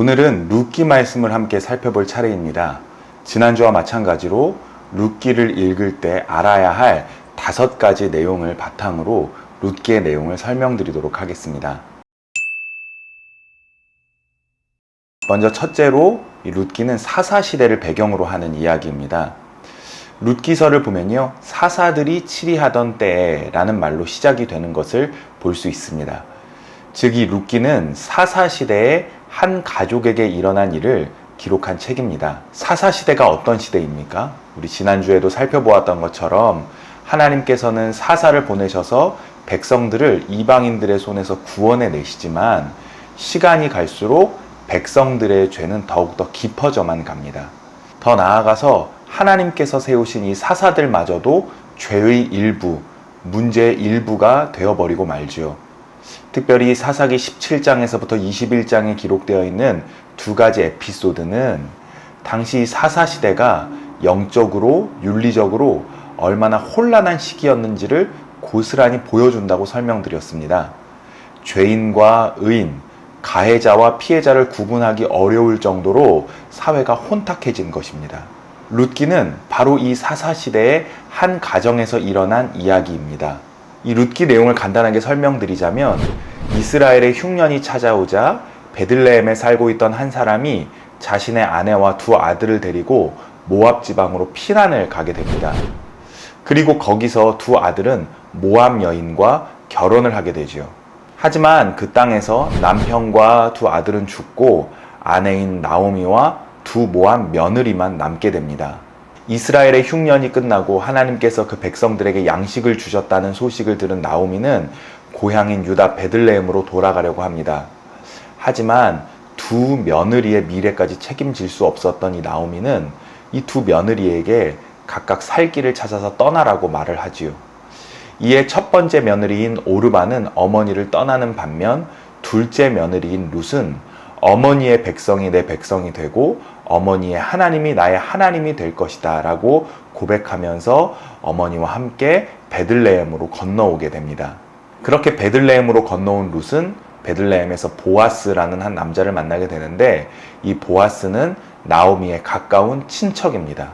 오늘은 룻기 말씀을 함께 살펴볼 차례입니다. 지난주와 마찬가지로 룻기를 읽을 때 알아야 할 5가지 내용을 바탕으로 룻기의 내용을 설명드리도록 하겠습니다. 먼저 첫째로 이 룻기는 사사시대를 배경으로 하는 이야기입니다. 룻기서를 보면요, 사사들이 치리하던 때라는 말로 시작이 되는 것을 볼 수 있습니다. 즉 이 룻기는 사사시대의 한 가족에게 일어난 일을 기록한 책입니다. 사사시대가 어떤 시대입니까? 우리 지난주에도 살펴보았던 것처럼 하나님께서는 사사를 보내셔서 백성들을 이방인들의 손에서 구원해 내시지만 시간이 갈수록 백성들의 죄는 더욱더 깊어져만 갑니다. 더 나아가서 하나님께서 세우신 이 사사들마저도 죄의 일부, 문제의 일부가 되어버리고 말지요. 특별히 사사기 17장에서부터 21장에 기록되어 있는 2가지 에피소드는 당시 사사시대가 영적으로, 윤리적으로 얼마나 혼란한 시기였는지를 고스란히 보여준다고 설명드렸습니다. 죄인과 의인, 가해자와 피해자를 구분하기 어려울 정도로 사회가 혼탁해진 것입니다. 룻기는 바로 이 사사시대의 한 가정에서 일어난 이야기입니다. 이 룻기 내용을 간단하게 설명드리자면 이스라엘의 흉년이 찾아오자 베들레헴에 살고 있던 한 사람이 자신의 아내와 2 아들을 데리고 모압 지방으로 피난을 가게 됩니다. 그리고 거기서 2 아들은 모압 여인과 결혼을 하게 되죠. 하지만 그 땅에서 남편과 2 아들은 죽고 아내인 나오미와 2 모압 며느리만 남게 됩니다. 이스라엘의 흉년이 끝나고 하나님께서 그 백성들에게 양식을 주셨다는 소식을 들은 나오미는 고향인 유다 베들레헴으로 돌아가려고 합니다. 하지만 2 며느리의 미래까지 책임질 수 없었던 이 나오미는 이 2 며느리에게 각각 살 길을 찾아서 떠나라고 말을 하지요. 이에 첫 번째 며느리인 오르바는 어머니를 떠나는 반면 둘째 며느리인 룻은 어머니의 백성이 내 백성이 되고 어머니의 하나님이 나의 하나님이 될 것이다 라고 고백하면서 어머니와 함께 베들레헴으로 건너오게 됩니다. 그렇게 베들레헴으로 건너온 룻은 베들레헴에서 보아스라는 한 남자를 만나게 되는데 이 보아스는 나오미의 가까운 친척입니다.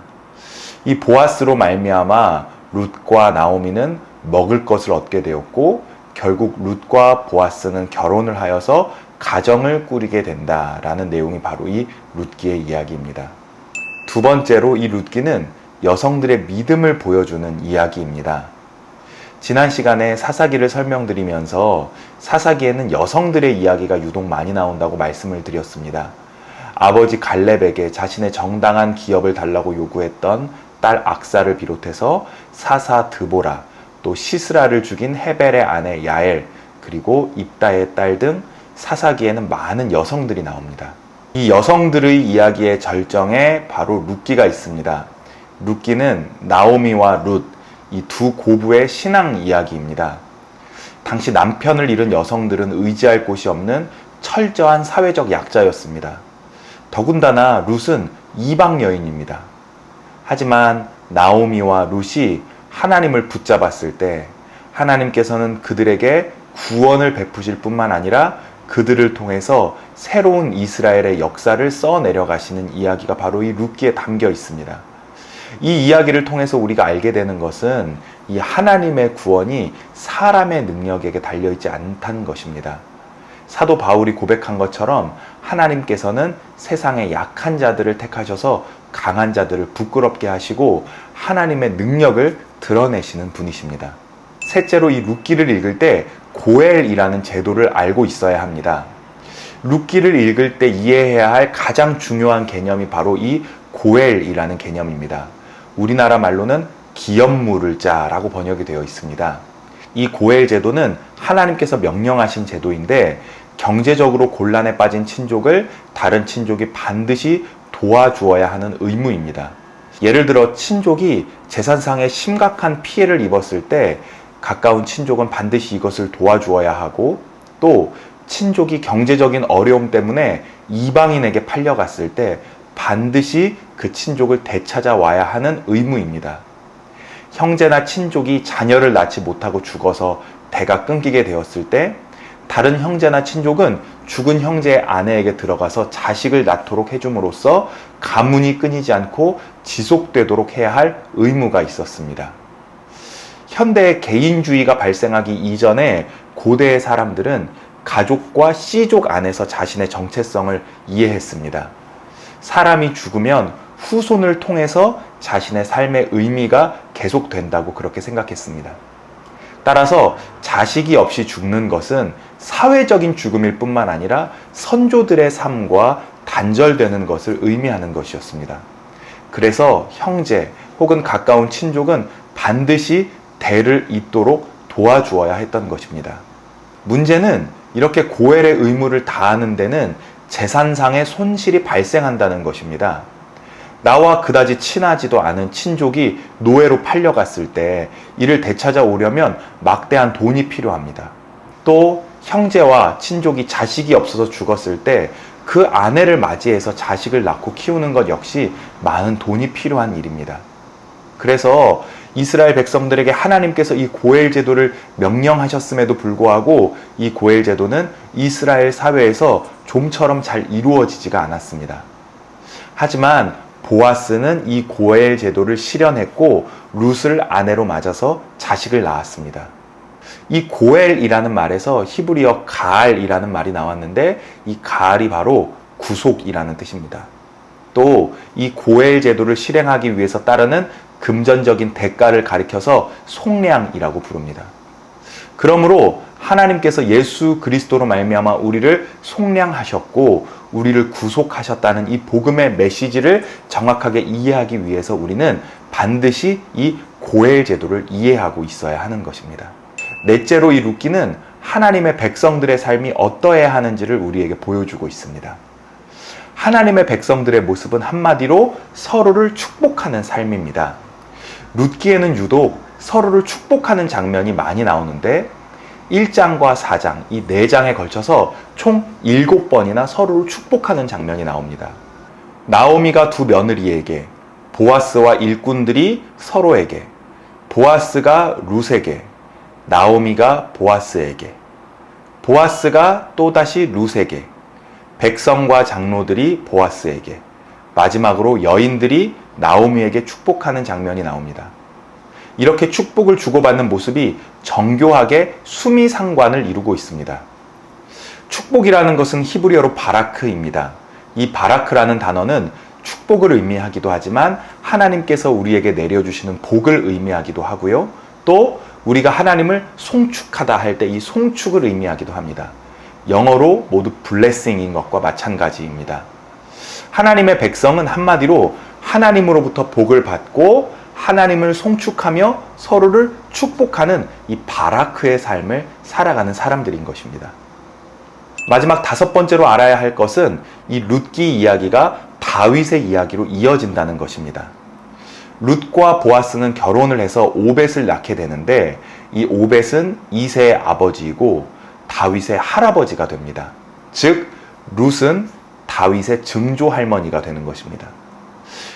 이 보아스로 말미암아 룻과 나오미는 먹을 것을 얻게 되었고 결국 룻과 보아스는 결혼을 하여서 가정을 꾸리게 된다라는 내용이 바로 이 룻기의 이야기입니다. 2번째로 이 룻기는 여성들의 믿음을 보여주는 이야기입니다. 지난 시간에 사사기를 설명드리면서 사사기에는 여성들의 이야기가 유독 많이 나온다고 말씀을 드렸습니다. 아버지 갈렙에게 자신의 정당한 기업을 달라고 요구했던 딸 악사를 비롯해서 사사 드보라, 또 시스라를 죽인 헤벨의 아내 야엘, 그리고 입다의 딸 등 사사기에는 많은 여성들이 나옵니다. 이 여성들의 이야기의 절정에 바로 룻기가 있습니다. 룻기는 나오미와 룻, 이 2 고부의 신앙 이야기입니다. 당시 남편을 잃은 여성들은 의지할 곳이 없는 철저한 사회적 약자였습니다. 더군다나 룻은 이방 여인입니다. 하지만 나오미와 룻이 하나님을 붙잡았을 때 하나님께서는 그들에게 구원을 베푸실 뿐만 아니라 그들을 통해서 새로운 이스라엘의 역사를 써내려 가시는 이야기가 바로 이 룻기에 담겨 있습니다. 이 이야기를 통해서 우리가 알게 되는 것은 이 하나님의 구원이 사람의 능력에게 달려있지 않다는 것입니다. 사도 바울이 고백한 것처럼 하나님께서는 세상의 약한 자들을 택하셔서 강한 자들을 부끄럽게 하시고 하나님의 능력을 드러내시는 분이십니다. 셋째로 이 룻기를 읽을 때 고엘이라는 제도를 알고 있어야 합니다. 룻기를 읽을 때 이해해야 할 가장 중요한 개념이 바로 이 고엘이라는 개념입니다. 우리나라 말로는 기업물을 자라고 번역이 되어 있습니다. 이 고엘 제도는 하나님께서 명령하신 제도인데 경제적으로 곤란에 빠진 친족을 다른 친족이 반드시 도와주어야 하는 의무입니다. 예를 들어 친족이 재산상의 심각한 피해를 입었을 때 가까운 친족은 반드시 이것을 도와주어야 하고 또 친족이 경제적인 어려움 때문에 이방인에게 팔려갔을 때 반드시 그 친족을 되찾아와야 하는 의무입니다. 형제나 친족이 자녀를 낳지 못하고 죽어서 대가 끊기게 되었을 때 다른 형제나 친족은 죽은 형제의 아내에게 들어가서 자식을 낳도록 해줌으로써 가문이 끊이지 않고 지속되도록 해야 할 의무가 있었습니다. 현대의 개인주의가 발생하기 이전에 고대의 사람들은 가족과 씨족 안에서 자신의 정체성을 이해했습니다. 사람이 죽으면 후손을 통해서 자신의 삶의 의미가 계속된다고 그렇게 생각했습니다. 따라서 자식이 없이 죽는 것은 사회적인 죽음일 뿐만 아니라 선조들의 삶과 단절되는 것을 의미하는 것이었습니다. 그래서 형제 혹은 가까운 친족은 반드시 대를 잇도록 도와주어야 했던 것입니다. 문제는 이렇게 고엘의 의무를 다하는 데는 재산상의 손실이 발생한다는 것입니다. 나와 그다지 친하지도 않은 친족이 노예로 팔려갔을 때 이를 되찾아오려면 막대한 돈이 필요합니다. 또 형제와 친족이 자식이 없어서 죽었을 때 그 아내를 맞이해서 자식을 낳고 키우는 것 역시 많은 돈이 필요한 일입니다. 그래서 이스라엘 백성들에게 하나님께서 이 고엘 제도를 명령하셨음에도 불구하고 이 고엘 제도는 이스라엘 사회에서 좀처럼 잘 이루어지지가 않았습니다. 하지만 보아스는 이 고엘 제도를 실현했고 룻을 아내로 맞아서 자식을 낳았습니다. 이 고엘이라는 말에서 히브리어 가알이라는 말이 나왔는데 이 가알이 바로 구속이라는 뜻입니다. 또 이 고엘 제도를 실행하기 위해서 따르는 금전적인 대가를 가리켜서 속량이라고 부릅니다. 그러므로 하나님께서 예수 그리스도로 말미암아 우리를 속량하셨고 우리를 구속하셨다는 이 복음의 메시지를 정확하게 이해하기 위해서 우리는 반드시 이 고엘 제도를 이해하고 있어야 하는 것입니다. 넷째로 이 룻기는 하나님의 백성들의 삶이 어떠해야 하는지를 우리에게 보여주고 있습니다. 하나님의 백성들의 모습은 한마디로 서로를 축복하는 삶입니다. 룻기에는 유독 서로를 축복하는 장면이 많이 나오는데 1장과 4장, 이 4장에 걸쳐서 총 7번이나 서로를 축복하는 장면이 나옵니다. 나오미가 두 며느리에게, 보아스와 일꾼들이 서로에게, 보아스가 룻에게, 나오미가 보아스에게, 보아스가 또다시 룻에게, 백성과 장로들이 보아스에게, 마지막으로 여인들이 나오미에게 축복하는 장면이 나옵니다. 이렇게 축복을 주고받는 모습이 정교하게 수미상관을 이루고 있습니다. 축복이라는 것은 히브리어로 바라크입니다. 이 바라크라는 단어는 축복을 의미하기도 하지만 하나님께서 우리에게 내려주시는 복을 의미하기도 하고요. 또 우리가 하나님을 송축하다 할 때 이 송축을 의미하기도 합니다. 영어로 모두 블레싱인 것과 마찬가지입니다. 하나님의 백성은 한마디로 하나님으로부터 복을 받고 하나님을 송축하며 서로를 축복하는 이 바라크의 삶을 살아가는 사람들인 것입니다. 마지막 5번째로 알아야 할 것은 이 룻기 이야기가 다윗의 이야기로 이어진다는 것입니다. 룻과 보아스는 결혼을 해서 오벳을 낳게 되는데 이 오벳은 이새의 아버지이고 다윗의 할아버지가 됩니다. 즉 룻은 다윗의 증조 할머니가 되는 것입니다.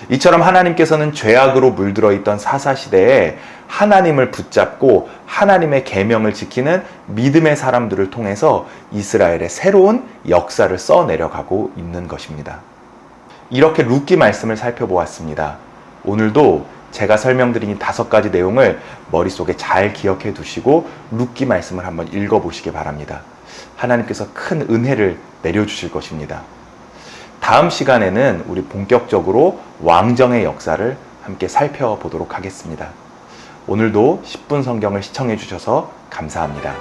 이처럼 하나님께서는 죄악으로 물들어 있던 사사시대에 하나님을 붙잡고 하나님의 계명을 지키는 믿음의 사람들을 통해서 이스라엘의 새로운 역사를 써내려가고 있는 것입니다. 이렇게 룻기 말씀을 살펴보았습니다. 오늘도 제가 설명드린 이 5가지 내용을 머릿속에 잘 기억해 두시고 룻기 말씀을 한번 읽어보시기 바랍니다. 하나님께서 큰 은혜를 내려주실 것입니다. 다음 시간에는 우리 본격적으로 왕정의 역사를 함께 살펴보도록 하겠습니다. 오늘도 10분 성경을 시청해 주셔서 감사합니다.